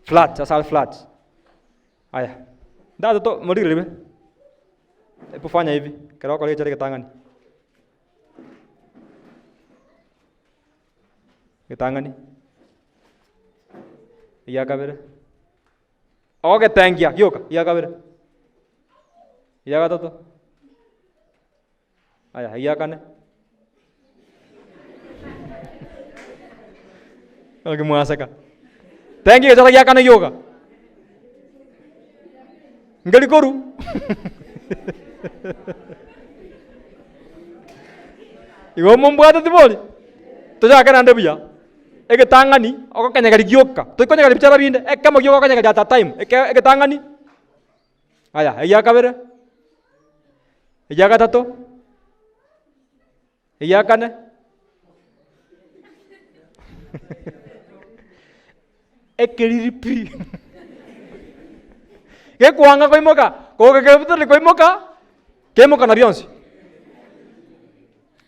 flat, asal flat. Aya. Ndio to modile libe. Hebu fanya hivi. Kero kwa chale kitangani. Kitangani. Iya kabere. Oke thank you. Iya kabere. Iya kata to. Aya, iya kane. Lagi muasaka. Thank you jala iya kane yoga. Ngali koru. Igo mombuata tiboli. Toja kana ande biya. Eke tangani, oko kanya gali gyoka. To konya gali bicara binde, kama gyoka kanya gali data time. Eke tangani. Aya, iya kabere. Iya kata to. Iya kane. Ekeliripi. Ke kuanga ko imoka, ko ke betul ko imoka. Ke imoka na Beyonce.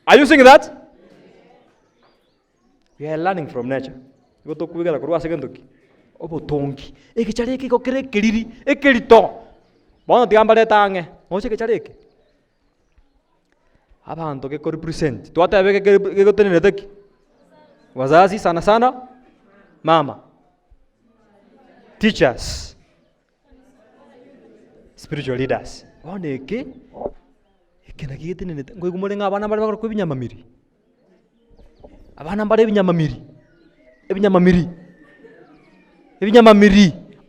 Are you seeing that? We are learning from nature. Go to kuigala kurwa segendoki. Obo tongi. Eke chale ke ko kere keliri, ekelito. Bono tiambale tange. Mo se ke chale ke. Abantu ke ko represent. Tu ata ke ko tenene taki. Wazazi sana sana mama. Teachers. Spiritual leaders. Oneke ekena kitenene ngo kumulenga abana bali bakora kwibinyamamiri. Abana bali ebinyamamiri.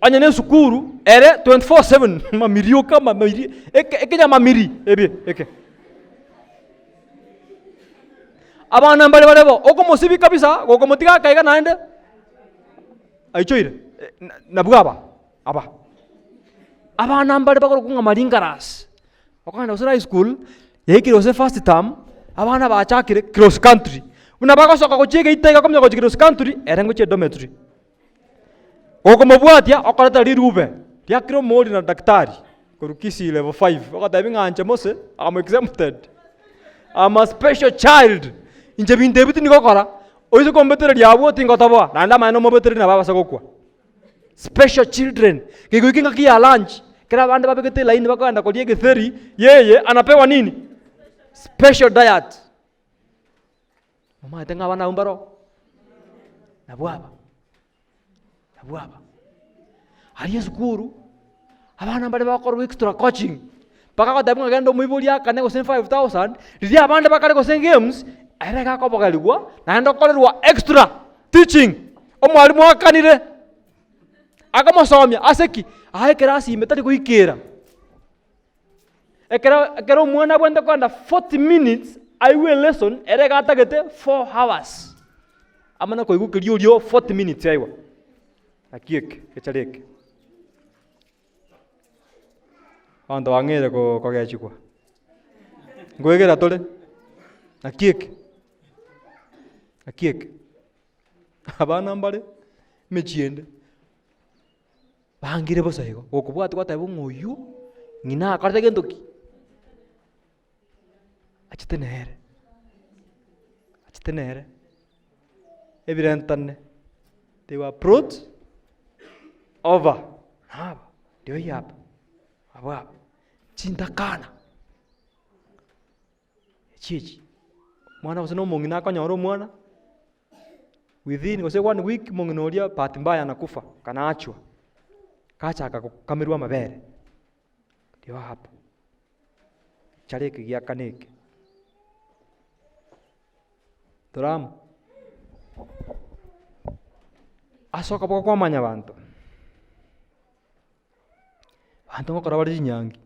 Anya ne sukuru ere 24/7 mamiri okama mamiri ekenyamamiri eke. Abana bali balebo okomusibi kabisa okomutika kaiga naende. Aichoire nabugaba aba. Abana bali bakora kunga maringaras. Okana usira high school yekiro se first term abana bachakire cross country. Unabaka soka kochege itaiga komya kochige cross country erengo che dormitory. Okomobwatia okorata rirube. Yakiro modi na daktari. Korukisi level 5. Okadabinga anche mose I'm exempted. I'm a special child. Inje binte bitu nikokora. Oiso kombetere diabo tingotaba. Nanda maino mobetere na baba sakokwa. Special children. Kikuikinga kia lunch. Kila banda babekete line bakaenda kwa diege theri. Yeye anapewa nini? Special diet. Mama tenga wana umbaro. Nabuaba. Hariya sukuru. Abana bale bakora extra coaching. Paka ko dabunga gando muibolia kane ko 5,000. Riya abanda bakare ko games. Aire ka ko bagaligwa. Na ndo kolerwa extra teaching. Omwalimu akanire. Akamusomya aseki. Ahe kerasi metali ko ikera. Ekero mwana bwenda kwanda 40 minutes aiwe lesson ere ka tagete 4 hours. Amana ko igukiriyo 40 minutes aiwa. Akiek echaleke. Ando angere ko gachikwa. Ngoegera tole. Akiek. Abana mbale mechiende. Bangire bosa ego. Okubwatu kwatabo ngoyu. Ngina akarta gendoki. Achitenere. Evidentane. They were brought over. Haba. Ndio hii hapa. Haba. Chindakana. Chichi. Mwana wasino mongina kanyoro mwana. Within was 1 week monginoria bahati mbaya anakufa. Kanaachwa. Kacha akamirwa mabere. Ndio hapa. Chareke gia kaneke. Turamu. Asoka boko kwamanya abantu. Bantu ngokora bari nyangi.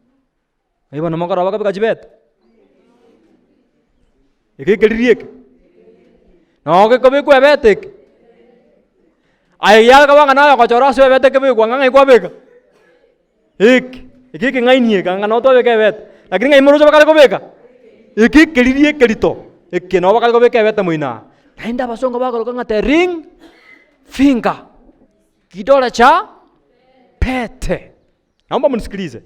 Aiba no makora baka bikajibet. Ekekelirieke. No ke kobe kwa betek. Ai ya ka banga na ko chora so betek ke kwa ngai kwa beka. Ekeke ngainie kanga no to beka bet. Lakini ngai moro baka ko beka. Ekekelirieke lito. Ekke no baka ko beka bet muina. Naenda basonga baka ko ngate ring finger. Kidole cha pete. Naomba mnisikilize.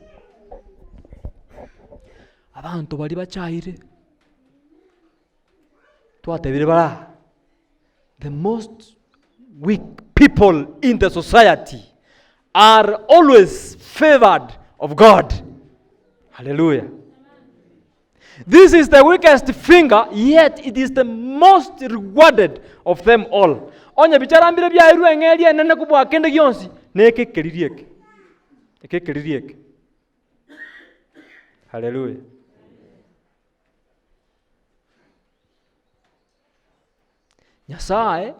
Abantu bali bachaire. Twatebire bara. The most weak people in the society. are always favored of God. Hallelujah. This is the weakest finger, yet it is the most rewarded of them all. Onye bichara bya iru engelia nene kubwa kende gyonsi neke keririeke. Eke keririeke. Hallelujah. Nyasaye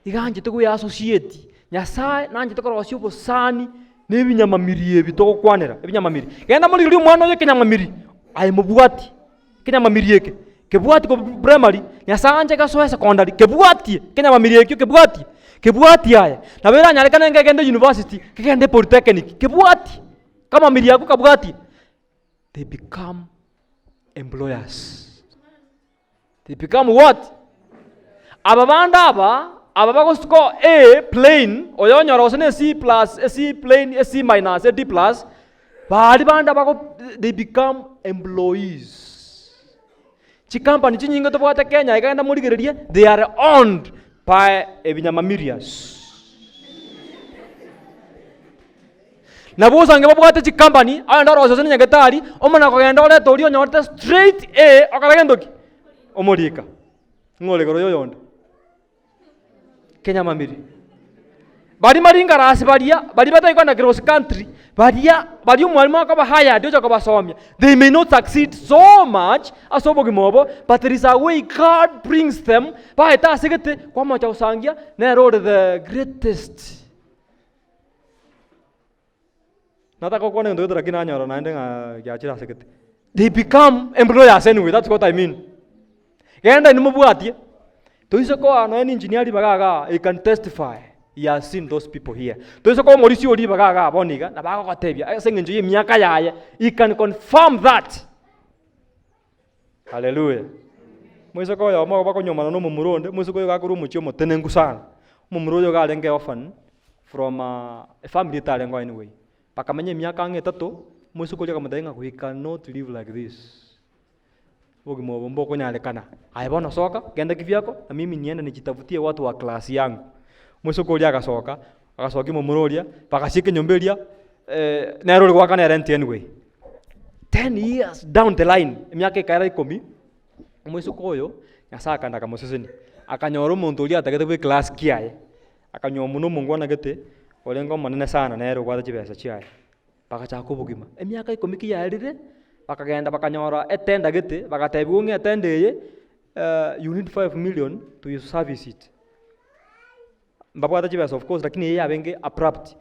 iganje tugu ya associate. Nyasaye nanje tukorosyo busani nebinyamamiri bitokwanira ebinyamamiri. Genda muri uri mwana oyo kenyamamiri. Aye mubwati. Kenyamamiri yeke. Kebwati ko primary, Nyasaye gasoya secondary. Kebwati kenyamamiri yeke kebwati. Kebwati aya. Na bera nyalekana ngegende university, kegende polytechnic. Kebwati. Kama miri yako kabwati. They become employers. They become what? Ababanda aba bago score A plain oyonyoro sene C plus, C plain, C minus, D plus. Badi banda bago they become employees. Chikampani chinyinga to bwata Kenya ikaenda muri gereria, they are owned by ebinyamamirias. Nabuza ngeba bwata chikampani anda rozo sene nyagetari omana kogenda ole tori onyorte straight A akaragendoki omorika. Ngole goro yoyonde. Kenya mamiri. Bari maringa rasi bari bata ikona cross country, bari umwalimu akaba haya ndio akaba somya. They may not succeed so much asobo gimobo, but there is a way God brings them. Ba eta segete kwa macha usangia na road the greatest. Nataka kuona ndio ndora kinanya ro naende nga chira segete. They become employers anyway, that's what I mean. Genda ni mubwatie. Toise ko ano engineer bagaga, he can testify. He has seen those people here. Toise ko morisi odi bagaga boniga na bago katebya. Asengenje ye miaka yaye. He can confirm that. Hallelujah. Moise ko ya mo bako nyoma no mumuronde, moise ko gakuru muchyo motenengu sana. Mumuroyo galenge orphan from a family talengo anyway. Pakamenye miaka ngetatu, moise ko leka madainga we cannot live like this. Bogi mo bombo ko nyalekana. Aibona soka, genda kivyako, na mimi nienda nijitafutie watu wa klasi yangu. Mwiso ko lya kasoka, akasoki mo muroria, pakashike nyombelia, nairo kwa kana rent anyway. 10 years down the line, miaka ikaira 10. Mwiso ko yo, Nyasaye ndaka moseseni. Akanyoro muntu lia atagete kwe class kiaye. Akanyo muno mungwana gete, olengo manene sana nairo kwa chibesa chiaye. Pakachako bugima. Miaka 10 kiyarire. Bakagenda bakanyora etenda gete bakatebiunge etendeye you need 5 million to service it. Mbabwata chibesa of course lakini yeye abenge abrupt.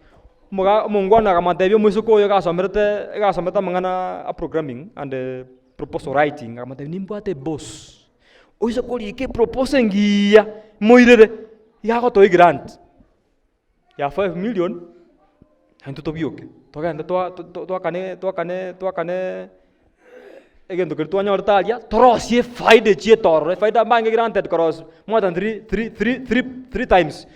Mungwana kamatebyo musuko yo gasometa mangana programming and proposal writing kamatebyo nimbwate boss. Oiso koli ke propose ngiya moirere yako to grant. Ya 5 million hantu to bioke. Togenda to kane again to get to anyortalia torosie faide chie torre faida bange granted cross more than three times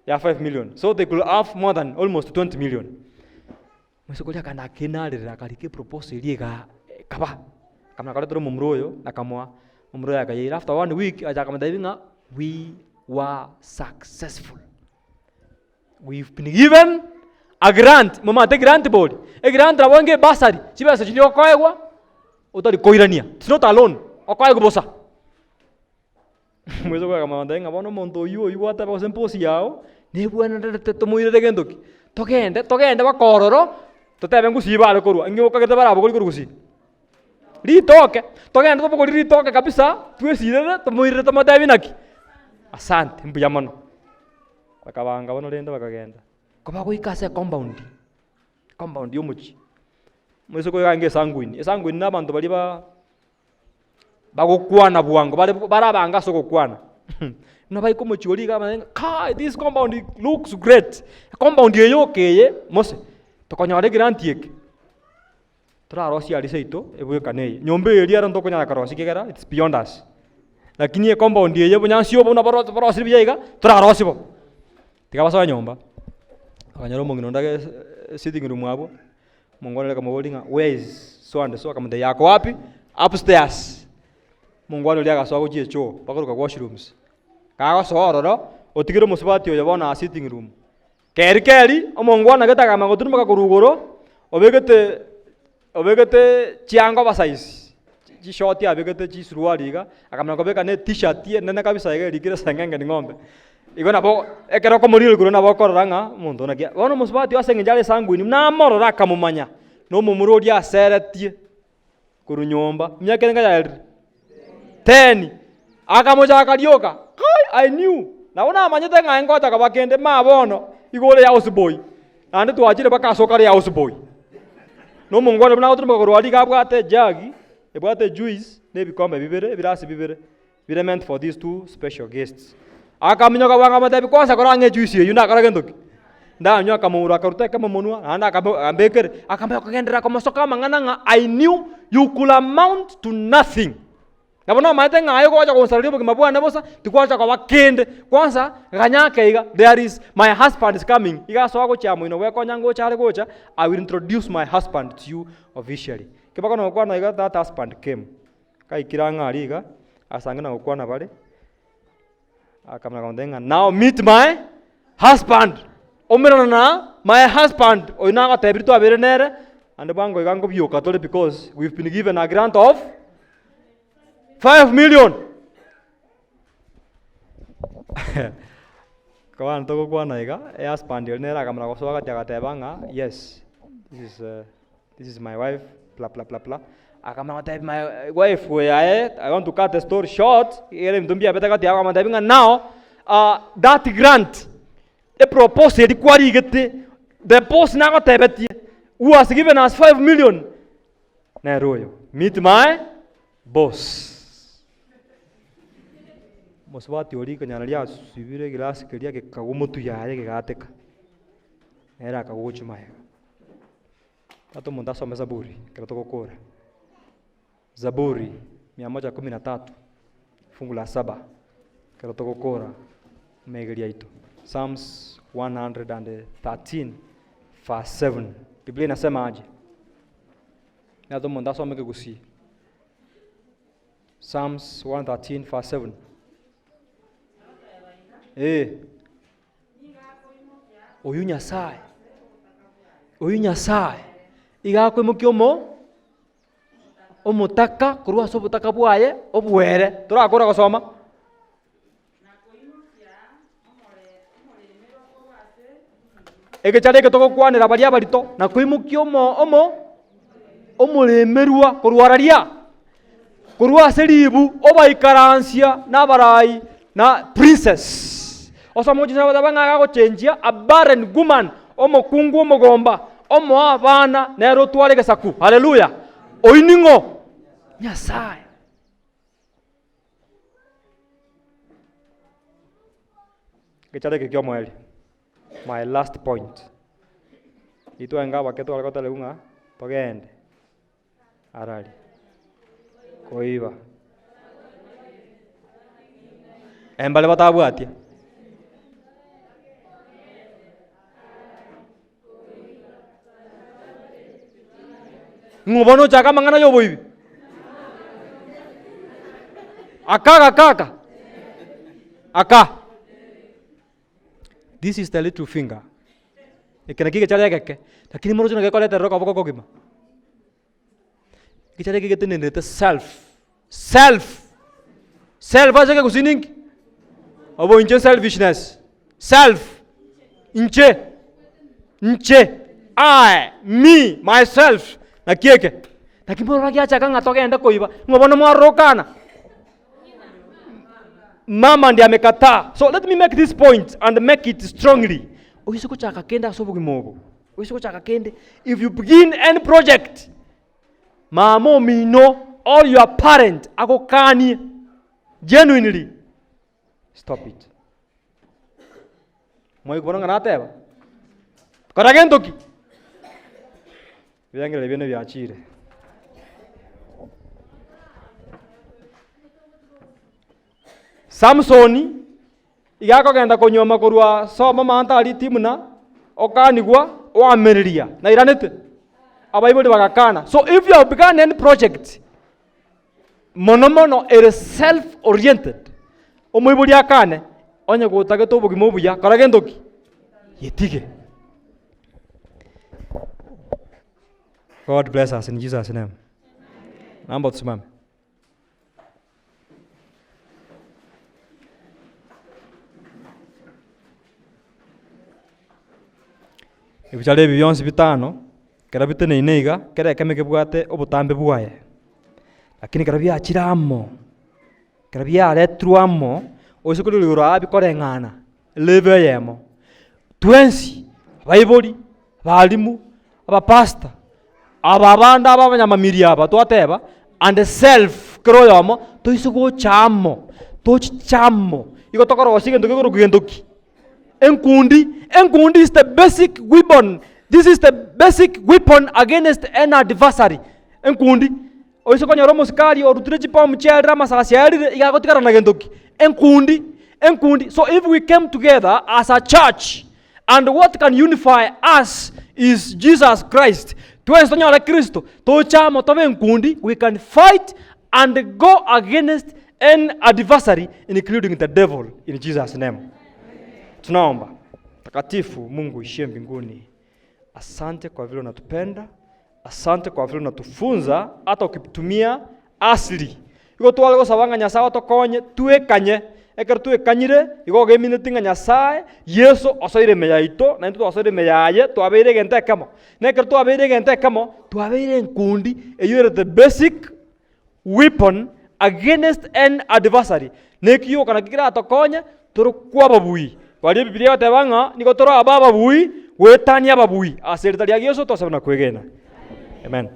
ya 5 million, so they could have more than almost 20 million. Mwesokolia kana kenalira kalike proposal liega kaba kama kale mumroyo nakamwa mumroyo akaye after 1 week aja kama davinga we were successful, we've been given a grant mama the grant board a grant rawange basari chibasa chilio koegwa utali koirania. It's not alone. Okai gobosa. Mwezo kwa kama ndenga bono monto yu ata ba semposi yao. Ne buena to muire de gendoki. Togende bakororo. Totebe ngusiba le korwa. Ngi okagete barabo kuri kurusi. Ritoke. Togende to kuri ritoke kabisa. Twesire to muire to madabi naki. Asante mbuyamano. Bakabanga bono lenda bakagenda. Koba ko ikase compound. Compound yomuchi. Mweso ko yange sanguini nabantu bali bagokwana buwango barabanga sokokwana. No baiko mochori kama kai this compound looks great. Compound yeyokeye mose tokonyare grant yeke. Trarosi ali seito ebwe kaneye. Nyombe eri aron tokonya karosi kegera it's beyond us. Lakini compound yeye bunyansio bona barosi biyega trarosi bo. Tikabasa nyomba. Akanyaro monginonda sitting room abo. Mungwana kama holdinga where is so and so kama yako wapi upstairs. Mungwana lia kaswa kujie choo pakuru ka washrooms. Ka so ororo otigiro musibati yo yabona sitting room. Kerikeri omongwana getaga magoturu makurugoro obegete chiango basize chishoti abegete chisuruariga akamana kobeka ne t-shirt ye nene kabisa igerikire sengenge ni ng'ombe igo nabo ekero komuriro guru nabo kororanga muntu nakia bono musubati wasenge njale sangwini na morora akamumanya no mumurodi aseretie kuru nyomba myaka nenga ya 10 akamoja akarioka I knew naona amanyete ng'aengota kabakende mabono igore ya houseboy ande twachire bakasoka ya houseboy no mungwana buna otru bagorwali gabwate jagi ebwate juice ne bikombe bibere birasi bibere bire meant for these two special guests akaminyoka wanga mate bikosa korange juice ye yuna karagendoki nda nyoka mumura karuta kama monua anda akambekere akambe kagendera komosoka mangana I knew you could amount to nothing. Nabona mate ngayo kwacha konsarilibo kimabwana bosa tikwacha kwa wakende kwanza ganyake iga there is my husband is coming iga so ako chamo ino we konyango chale gocha I will introduce my husband to you officially kibako no kwa na iga that husband came kai kiranga aliga asangana kwa na bale akamna kondenga now meet my husband omerana na my husband oina ga tebirito abere nere and bango iga ngo bioka tole because we've been given a grant of 5 million. Kawan toko kwa naiga, husband nera kamera kosoka tiaga tebanga. Yes, this is my wife. Blah blah blah blah. Akamera teb my wife I want to cut the story short. Ere mtumbia betaka tiaga kamera tebinga now. That grant, a proposal di kwari gete. The post na ko tebeti. Who has given us 5 million? Na royo. Meet my boss. Moswati ori kanyanaria subire glass keria ke kagumotu yaye ke gateka era kaguchuma ya tato munda soma Zaburi krato kokora Zaburi 113 fungu la 7 krato kokora megeria ito Psalms 113 verse 7 Biblia inasema aje tato munda soma ke gusi Psalms 113 verse 7 Oyu Nyasaye igakwe mukyomo omutaka kurwa so butaka bwaye obwere turakora gosoma egechare ke tokokwanira baria barito na kwimukyomo omulemerwa kurwararia kurwa seribu obaikaransia na barai na princess osamoji na badabanga gago chenjia a barren woman omokungu omogomba omo abana nero twale gesaku haleluya oiningo Nyasaye gechare ke kyo mweli my last point ito anga baketo alkota leunga togende arali koiba embale batabwatia ngobono chaka mangana yobo hivi aka this is the little finger ikena kike chale keke lakini moro chuna kekolete roka boko kokima kichale kike tenende self aje kusiningi obo inche selfishness inche I me myself na kieke nakimoro rakiacha kanga togenda koiba ngobono mwarokana mama ndiye amekataa so let me make this point and make it strongly uyisuko chaka kenda sobo kimogo uyisuko chaka kende if you begin any project mamo mino or your parent akokani genuinely stop it moi kubona ngateba karagendoki byangere bene byachire Samsoni igako genda konyoma kurwa soma manta ali timuna okanigwa wameriria na iranete abaibuli bagakana so if you have begun any project monomono it is self oriented omuibuli akane onye gutage tobugi mubuya karagendoki yetige. God bless us in Jesus' name. Naomba tusimame. Ibijale biyonsi bitano karabite neineiga kera kemeke bwate obutambe bwaye. Lakini karabia achiramo. Karabia retruamo oisukuri urabi korengana leve yemo. Twensi bayiboli balimu abapasta ababanda abanyamamiri aba twateba and self kroyomo toisugo chamo tochamo igotokoro osige ndogoro kugendoki enkundi is the basic weapon. This is the basic weapon against any adversary. Enkundi oisugo nyoromo skali orutrechi pa mchera masasiari igagotikara na gendoki enkundi. So if we came together as a church, and what can unify us is Jesus Christ. Tuensonya Kristo tochamo tobe enkundi, we can fight and go against any adversary, including the devil, in Jesus' name. Tunaomba. Takatifu Mungu ishie mbinguni, asante kwa vile unatupenda, asante kwa vile unatufunza hata ukitumia asili. Iko twalego sabanga nyasawa tokonye tuekanye ekero tuekanyire iko gemine nyasaye Yesu osoire meyaito na ntu osoire meyaye twabeire gente kamo. Nekero twabeire gente kamo twabeire enkundi eyure the basic weapon against an adversary. Nekiyo kana kikira tokonye turukwa babui. Wali Biblia tebanga niko toro ababa bui wetania babui. Asertaria Yesu tosabana kwegena. Amen.